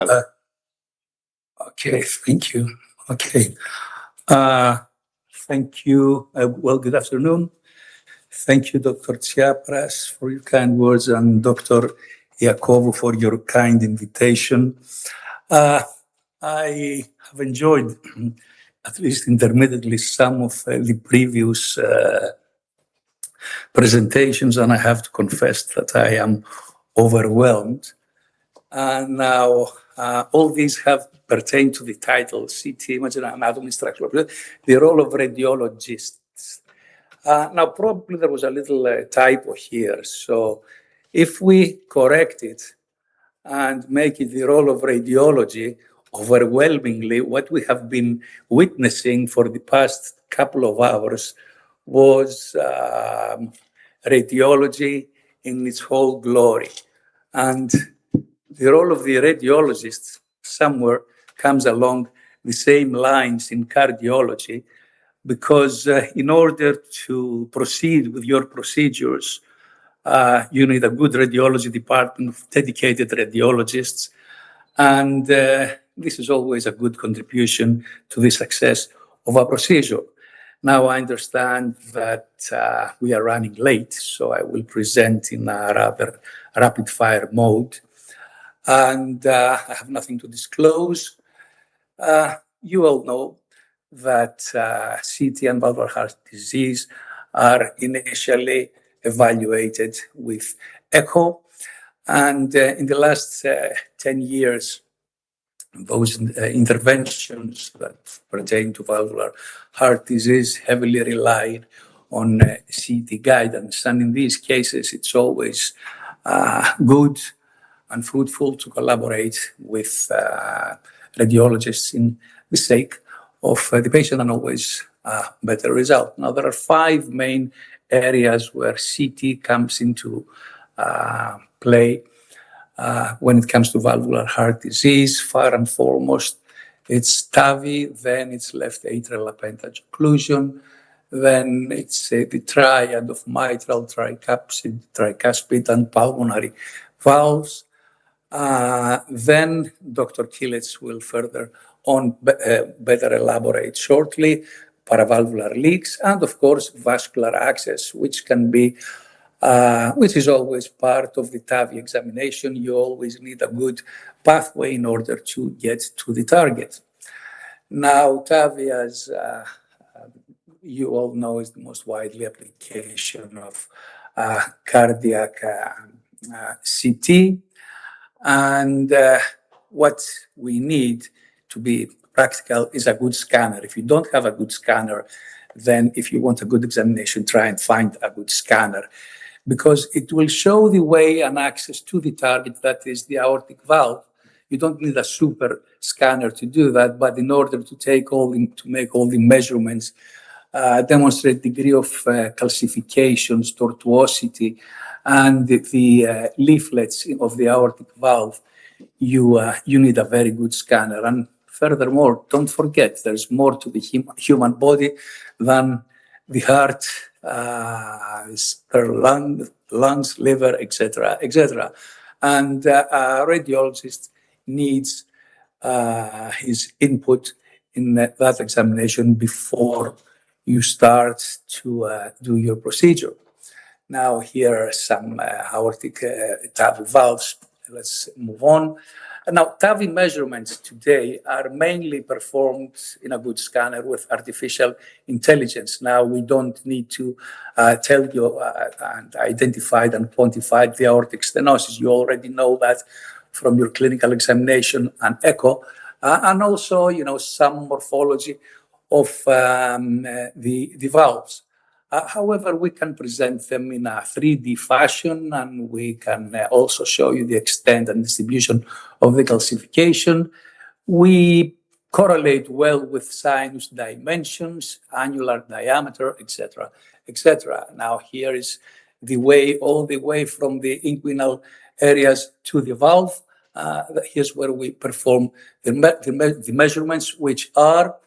Uh, okay, thank you. Okay. Uh, Thank you. Well, good afternoon. Thank you, Dr. Tsiapras, for your kind words, and Dr. Iacovo for your kind invitation. I have enjoyed, at least intermittently, some of the previous presentations, and I have to confess that I am overwhelmed. And now all these have pertained to the title, CT, Imaging Anatomy, Structural, the role of radiologists. Now, probably there was a little typo here. So if we correct it and make it the role of radiology, overwhelmingly, what we have been witnessing for the past couple of hours was radiology in its whole glory. And the role of the radiologist somewhere comes along the same lines in cardiology, because in order to proceed with your procedures, you need a good radiology department of dedicated radiologists. And this is always a good contribution to the success of a procedure. Now, I understand that we are running late, so I will present in a rather rapid fire mode. And I have nothing to disclose. You all know that CT and valvular heart disease are initially evaluated with echo. And in the last 10 years, those interventions that pertain to valvular heart disease heavily relied on CT guidance. And in these cases, it's always good and fruitful to collaborate with radiologists in the sake of the patient, and always better result. Now, there are 5 main areas where CT comes into play when it comes to valvular heart disease. Far and foremost, it's TAVI, then it's left atrial appendage occlusion, then it's the triad of mitral, tricuspid, and pulmonary valves. Then Dr. Kilets will further on better elaborate shortly, paravalvular leaks, and of course vascular access, which can be, which is always part of the TAVI examination. You always need a good pathway in order to get to the target. Now, TAVI, as you all know, is the most widely application of cardiac CT. And what we need, to be practical, is a good scanner. If you don't have a good scanner, then if you want a good examination, try and find a good scanner, because it will show the way and access to the target, that is the aortic valve. You don't need a super scanner to do that, but in order to make all the measurements, demonstrate degree of calcifications, tortuosity, and the leaflets of the aortic valve, you need a very good scanner. And furthermore, don't forget, there's more to the human body than the heart, lungs, liver, etc., etc. And a radiologist needs his input in that examination before you start to do your procedure. Now, here are some aortic TAVI valves. Let's move on. Now, TAVI measurements today are mainly performed in a good scanner with artificial intelligence. Now, we don't need to tell you and identify and quantify the aortic stenosis. You already know that from your clinical examination and echo, and also, some morphology of the valves. However, we can present them in a 3D fashion, and we can also show you the extent and distribution of the calcification. We correlate well with sinus dimensions, annular diameter, etc., etc. Now, here is the way, all the way from the inguinal areas to the valve. Here's where we perform the measurements, which are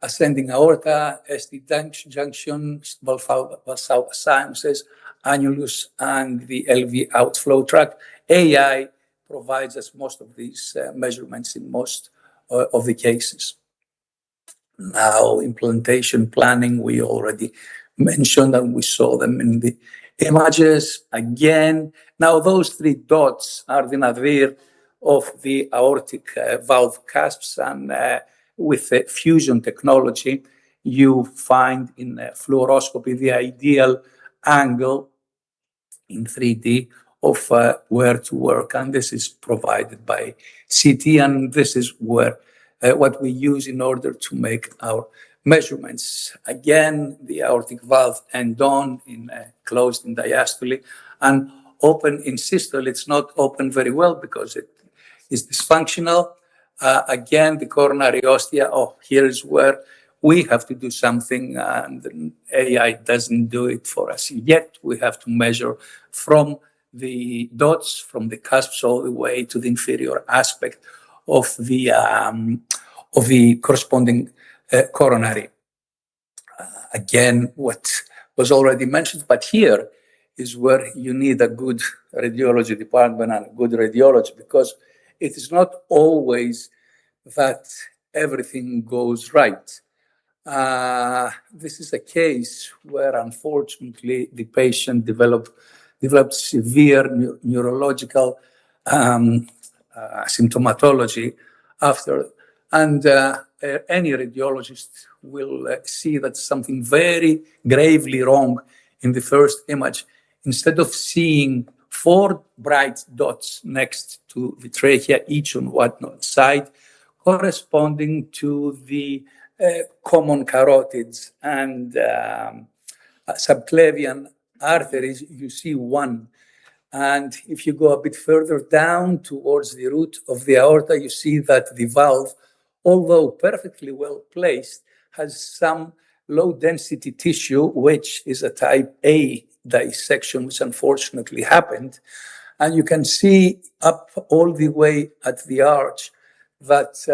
ascending aorta, ST junction, valsalva sinuses, annulus, and the LV outflow tract. AI provides us most of these measurements in most of the cases. Now, implantation planning, we already mentioned, and we saw them in the images again. Now, those three dots are the nadir of the aortic valve cusps, and with fusion technology, you find in fluoroscopy the ideal angle in 3D of where to work, and this is provided by CT, and this is where what we use in order to make our measurements. Again, the aortic valve end on in closed in diastole and open in systole. It's not open very well because it is dysfunctional. Again, the coronary ostia, here is where we have to do something, and AI doesn't do it for us yet. We have to measure from the dots, from the cusps all the way to the inferior aspect of the corresponding coronary. Again, what was already mentioned, but here is where you need a good radiology department and a good radiology, because it is not always that everything goes right. This is a case where, unfortunately, the patient developed severe neurological symptomatology after, and any radiologist will see that something very gravely wrong in the first image. Instead of seeing 4 bright dots next to the trachea, each on one side, corresponding to the common carotids and subclavian arteries, you see one. And if you go a bit further down towards the root of the aorta, you see that the valve, although perfectly well placed, has some low density tissue, which is a type A dissection, which unfortunately happened. And you can see up all the way at the arch that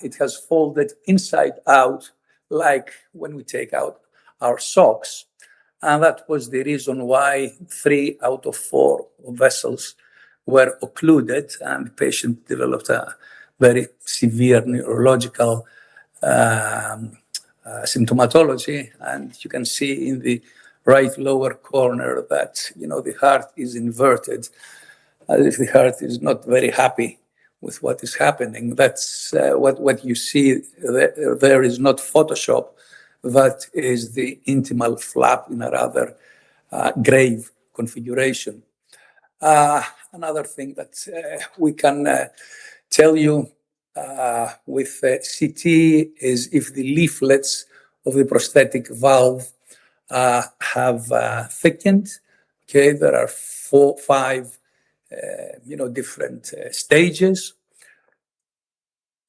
it has folded inside out, like when we take out our socks. And that was the reason why 3 out of 4 vessels were occluded, and the patient developed a very severe neurological symptomatology. And you can see in the right lower corner that, the heart is inverted, as if the heart is not very happy with what is happening. That's what you see there is not Photoshop. That is the intimal flap in a rather grave configuration. Another thing that we can tell you with CT is if the leaflets of the prosthetic valve have thickened. Okay, there are 4, 5, different stages.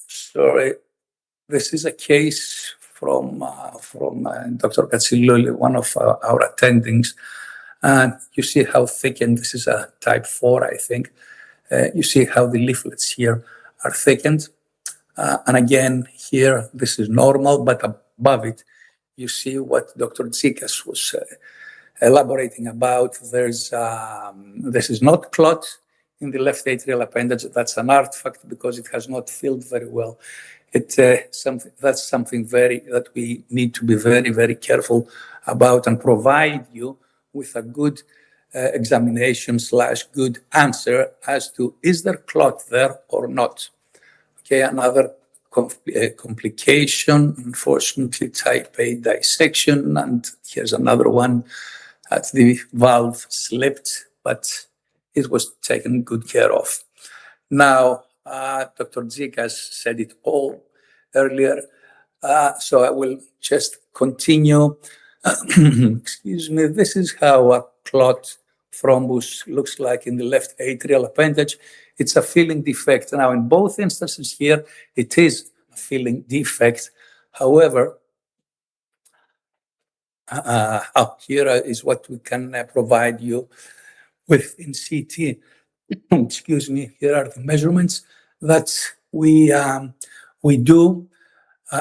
Sorry, this is a case from Dr. Katsouliou, one of our attendings. And you see how thickened, this is a type 4, I think. You see how the leaflets here are thickened. And again, here, this is normal, but above it, you see what Dr. Tsikas was elaborating about. This is not clot in the left atrial appendage. That's an artifact because it has not filled very well. That's something that we need to be very, very careful about and provide you with a good examination / good answer as to is there clot there or not. Okay, another complication, unfortunately, type A dissection, and here's another one. The valve slipped, but it was taken good care of. Now, Dr. Tsikas said it all earlier, so I will just continue. Excuse me, this is how a clot thrombus looks like in the left atrial appendage. It's a filling defect. Now, in both instances here, it is a filling defect. However, here is what we can provide you with in CT. Excuse me, here are the measurements that we do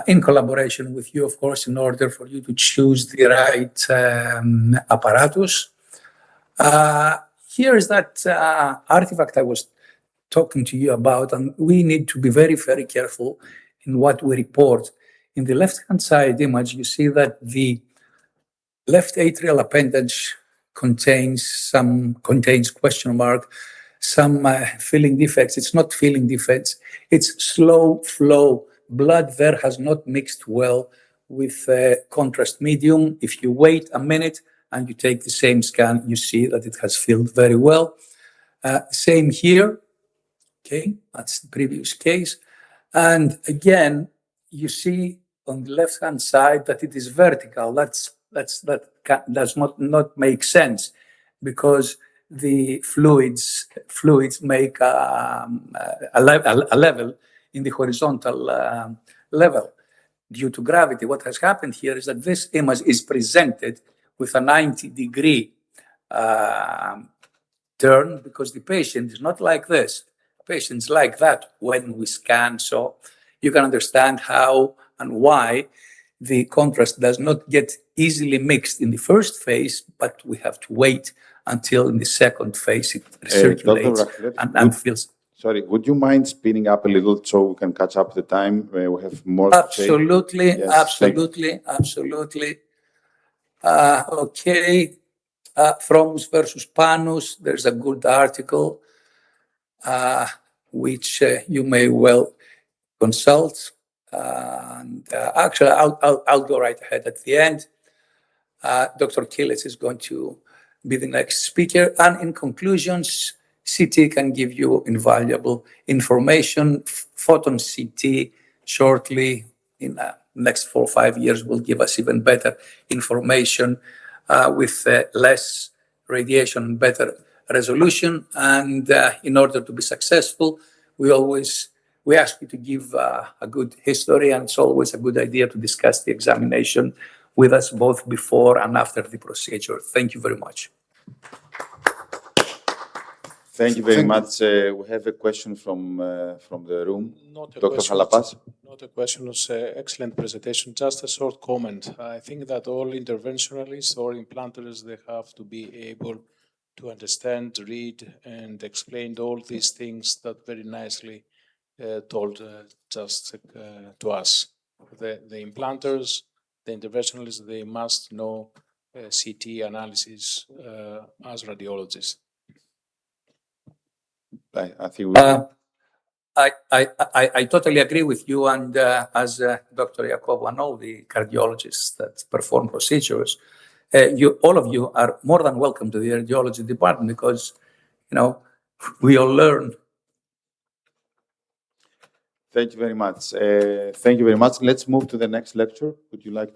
in collaboration with you, of course, in order for you to choose the right apparatus. Here is that artifact I was talking to you about, and we need to be very, very careful in what we report. In the left-hand side image, you see that the left atrial appendage contains question mark, some filling defects. It's not filling defects. It's slow flow. Blood there has not mixed well with contrast medium. If you wait a minute and you take the same scan, you see that it has filled very well. Same here. Okay, that's the previous case. And again, you see on the left-hand side that it is vertical. that does not make sense, because the fluids make a level in the horizontal level. Due to gravity, what has happened here is that this image is presented with a 90-degree turn, because the patient is not like this. Patients like that when we scan. So you can understand how and why the contrast does not get easily mixed in the first phase, but we have to wait until in the second phase it circulates and fills. Sorry, would you mind speeding up a little so we can catch up the time? We have more Absolutely, to say. Yes, absolutely. Okay, Fromus versus Panus, there's a good article which you may well consult. Actually, I'll go right ahead at the end. Dr. Kilis is going to be the next speaker. And in conclusions, CT can give you invaluable information. Photon CT shortly, in the next 4 or 5 years, will give us even better information with less radiation and better resolution. And in order to be successful, we ask you to give a good history, and it's always a good idea to discuss the examination with us both before and after the procedure. Thank you very much. Thank you very much. We have a question from the room. Dr. Halapas. Not a question, it's an excellent presentation. Just a short comment. I think that all interventionalists or implanters, they have to be able to understand, read, and explain all these things that very nicely told just to us. The implanters, the interventionalists, they must know CT analysis as radiologists. I think I totally agree with you, and as Dr. Yakov and all the cardiologists that perform procedures, all of you are more than welcome to the radiology department, because we all learn. Thank you very much. Let's move to the next lecture. Would you like to?